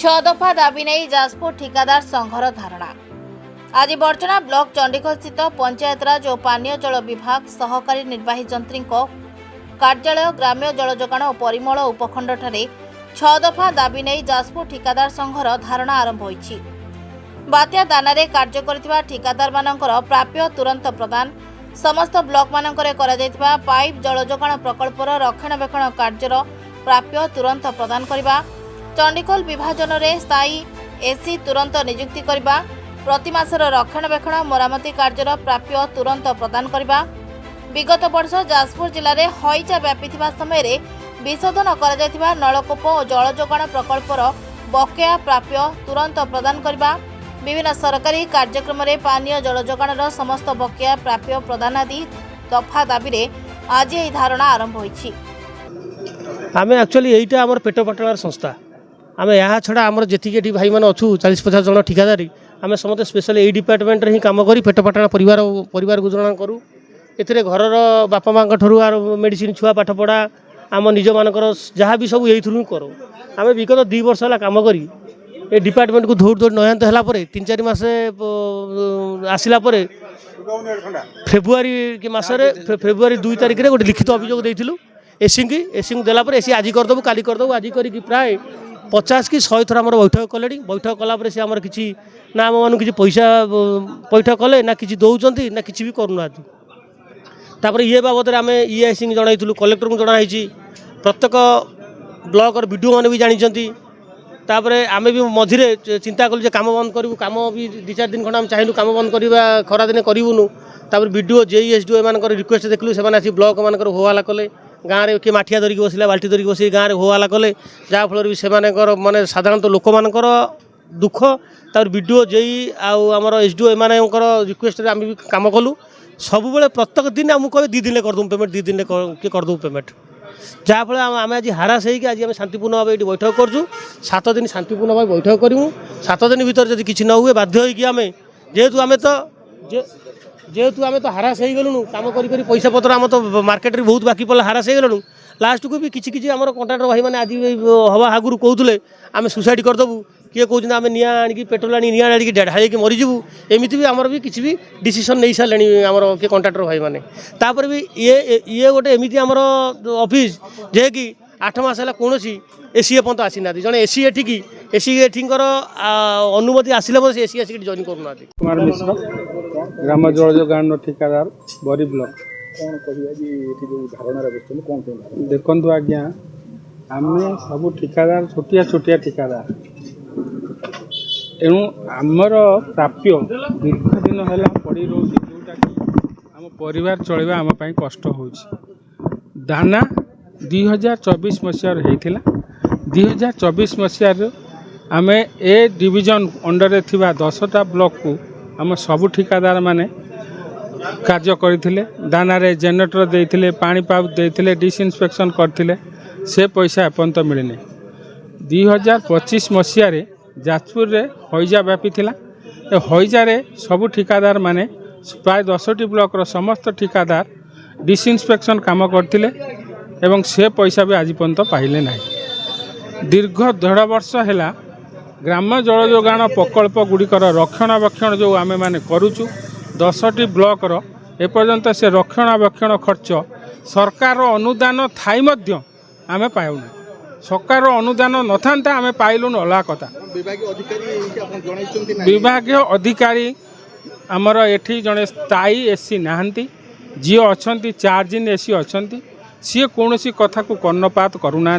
छह दफा दाबी नहीं जाजपुर ठिकादार संघर धारणा। आज बर्चना ब्लॉक चंडीगढ़ स्थित पंचायतराज और पानीय जल विभाग सहकारी निर्वाही जंत्री कार्यालय ग्राम्य जल जोगाण और परिमल उपखंड ठारे छह दफा दाबी नहीं जाजपुर ठिकादार संघर धारणा आरंभ होईछि। बात्या दानारे कार्य करितबा ठिकादार मानकर प्राप्य तुरंत प्रदान, समस्त ब्लॉक मानकरे करा जायतिबा पाइप जल जोगाण प्रकल्पर रक्षणाबेक्षण कार्यर प्राप्य तुरंत प्रदान करिबा, चंडीगढ़ विभाजन रे स्थायी एसी तुरंत नियुक्ति करिबा, प्रति मासर रक्षणाबेक्षण मरामती कार्यर प्राप्य तुरंत प्रदान करिबा, विगत वर्ष जाजपुर जिले में हईजा व्यापीथिबा समय रे विशोधन करा जायतिबा नलकूप और जल जोगाण प्रकल्पर बकेया प्राप्य तुरंत प्रदान करिबा, विभिन्न सरकारी कार्यक्रम रे पानीय जल जोगाणर समस्त बकेया प्राप्य प्रदान आदि दफा दाबी रे आज यह धारणा आरंभ होईछि। आमे एक्चुअली एटा हमर पेट पटणार संस्था आमे यहाँ छड़ा आमर जी भाई मैंने अच्छू 40-50 जन ठिकादारी आमे समस्त स्पेशल ए डिपार्टमेंट ही काम करी पेट पटना परिवार गुजराण करूँ। एथिरे घरर बापा माँ ठूँ आर मेडिसिन छुआ पाठ पढ़ा आम निज मानकर जहाँ भी सब यही करूँ। आम विगत 2 वर्ष है कम करी ए डिपार्टमेंट को दौड़ दौड़ नयांत है 3-4 मास आसला फेब्रुआरी 2 तारिख में गोटे लिखित अभियोग देलु एसी की देला एसी आज करदेबू काली करदेबू आज करी प्राय 50 कि 100 थर आम बैठक कले। बैठक कलापर सी आम कि ना आम मान कि पैसा पैठ कले ना कि दौरान ना कि भी करूना। तापर ये बाबद आम ईआईसी जनइलु कलेक्टर को जनाई प्रत्येक ब्लॉक वीडियो मैंने भी जानते। तापर आम भी मझे चिंता कलु काम बंद करूँ काम भी 2-4 दिन खंड आम चाहलु काम बंद करवा खरा दिन करूँ। तापर वीडियो जेई एसडीओ एम रिक्वेस्ट देखलु से आसी ब्लॉक मान होहल्ला कले गाँव में किए माठिया धरिक बसला बाल्टी धरिक बस गाँव में होहल्ला कले जहाँफल भी से माने साधारणतः लोक मानकर दुख तार वीडियो जेई आमर एसडीओ एम रिक्वेस्ट आम भी काम कलु सब प्रत्येक दिन आमको कहे 2 दिन करदे पेमेंट 2 दिन किए करदे पेमेंट जहाँफल आम आज हारास होगी आज आम शांतिपूर्ण भाव ये बैठक करूँ। 7 दिन शांतिपूर्ण भाव बैठक करूँ। 7 दिन भर जब किसी न हुए बाध्य होगी आम जेहेतु आम तो हारास हो गलुणु काम करी पैसा पतर आम तो मार्केट में बहुत बाकी पड़ा हारास हो गलुणु। लास्ट को भी किसी आम कंट्राक्टर भाई मैंने आज हवा आगुरी कहते आम सुसाइड करदेबू किए कहते आम निआ आनिकी पेट्रोल आनी निआ आनिकी ढाई मरीजु एमती भी आमर भी किसी भी डिसीजन नहीं सारे आमर किए कंट्राक्टर भाई मैंने। तापर भी ये गोटे एमती आमर ऑफिस जे कि 8 मास है कौन एसी एपर्त आसी ना जड़े एसी एसी एठिकर अनुमति आसला एसी आसिक जॉइन करूना। कुमार मिश्र ग्राम जल जोगाण ठिकादार बरी ब्लॉक देखु आज्ञा आम सब ठिकादार छोटिया छोटिया ठिकादार तेणु आमर प्राप्य दीर्घ दिन है पड़ी रोचे जोटा कि आम परिवार चलवा आम कष्ट हो दाना 2024 मसीहार होता 2024 मसीहार आम ए डिविजन अंडर थिबा 10टा ब्लॉक को आम सबू ठिकादार माने कार्य करथिले दाना रे जेनेरेटर देथिले पानी पाइप देथिले डिसइंस्पेक्शन करथिले से पैसा एपर्यंत मिलने 2025 मसीह जाजपुर रे हईजा व्यापी थिला। हईजा रे सबू ठिकादार माने प्राय 10टी ब्लॉक रो समस्त ठिकादार डिसइंस्पेक्शन काम करथिले एवं से पैसा भी आज पर्यंत पाइले ना। दीर्घ 1.5 वर्ष है ग्राम जल जोगाण प्रकल्प गुड़िकर रक्षणाबेक्षण जो आमे माने करूचु 10टी ब्लॉक रो एपर्यंत से रक्षणाबेक्षण खर्च सरकार अनुदान थाई मध्य आमे पाउना। सरकार अनुदान न था आमे पाइलुन अलग कथा। विभागीय अधिकारी आमर एठी जड़े स्थायी एसी नहांती जी अच्छी 4 दिन एसी अच्छी सी कौन सी कथा को कर्णपात करूना।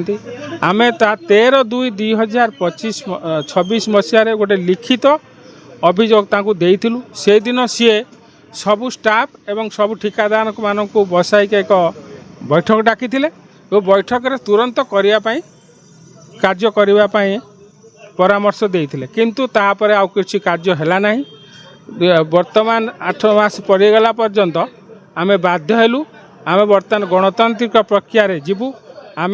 आम 13/2/2026 मसीह गोटे लिखित अभियोग देइथिलु। से दिन सी सबू स्टाफ एवं सबू ठिकादार मान को बसाई एक बैठक डाकी वो बैठक रे तुरंत करने कार्य करने परामर्श देइथिले किंतु तापर आउ किछि कार्य हैला नाही। वर्तमान 8 मास पड़गला पर्यंत आम बाध्य हेलु आम बर्तमान गणतांत्रिक प्रक्रिया रे जीवु आम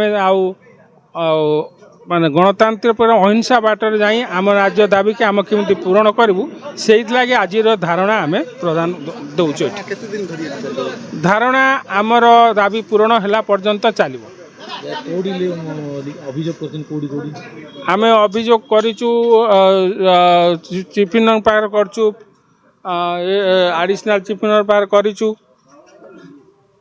माने गणतांत्रिक अहिंसा बाटर जाई आम राज्य दाबी के आम केमती पूरण करूँ से लगे आज धारणा आम प्रदान दौचु। धारणा आमर दाबी पूरण है पर्यंत चलो অভিযোগ করছেন কোটি কোটি ଆମେ ଅଭିଯୋଗ କରିଛୁ ଚିଫ୍ ଇଞ୍ଜିନିୟର ପାଖରେ କରିଛୁ ଆଡ଼ିସନାଲ୍ ଚିଫ୍ ଇଞ୍ଜିନିୟର ପାଖରେ କରିଛୁ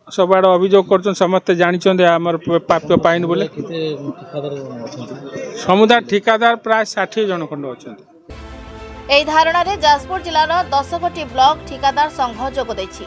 ସବୁଆଡ଼େ ଅଭିଯୋଗ କରୁଛନ୍ତି ସମସ୍ତେ ଜାଣିଛନ୍ତି ଆମର ପ୍ରାପ୍ୟ ପାଇନି ବୋଲି କେତେ ଠିକାଦାର ଅଛନ୍ତି ସମୁଦାୟ ଠିକାଦାର ପ୍ରାୟ 60 ଜଣ ଖଣ୍ଡ ଅଛନ୍ତି। ଏହି ଧାରଣାରେ ଯାଜପୁର ଜିଲ୍ଲାର 10 ଗୋଟି ବ୍ଲକ ଠିକାଦାର ସଂଘ ଯୋଗ ଦେଇଛି।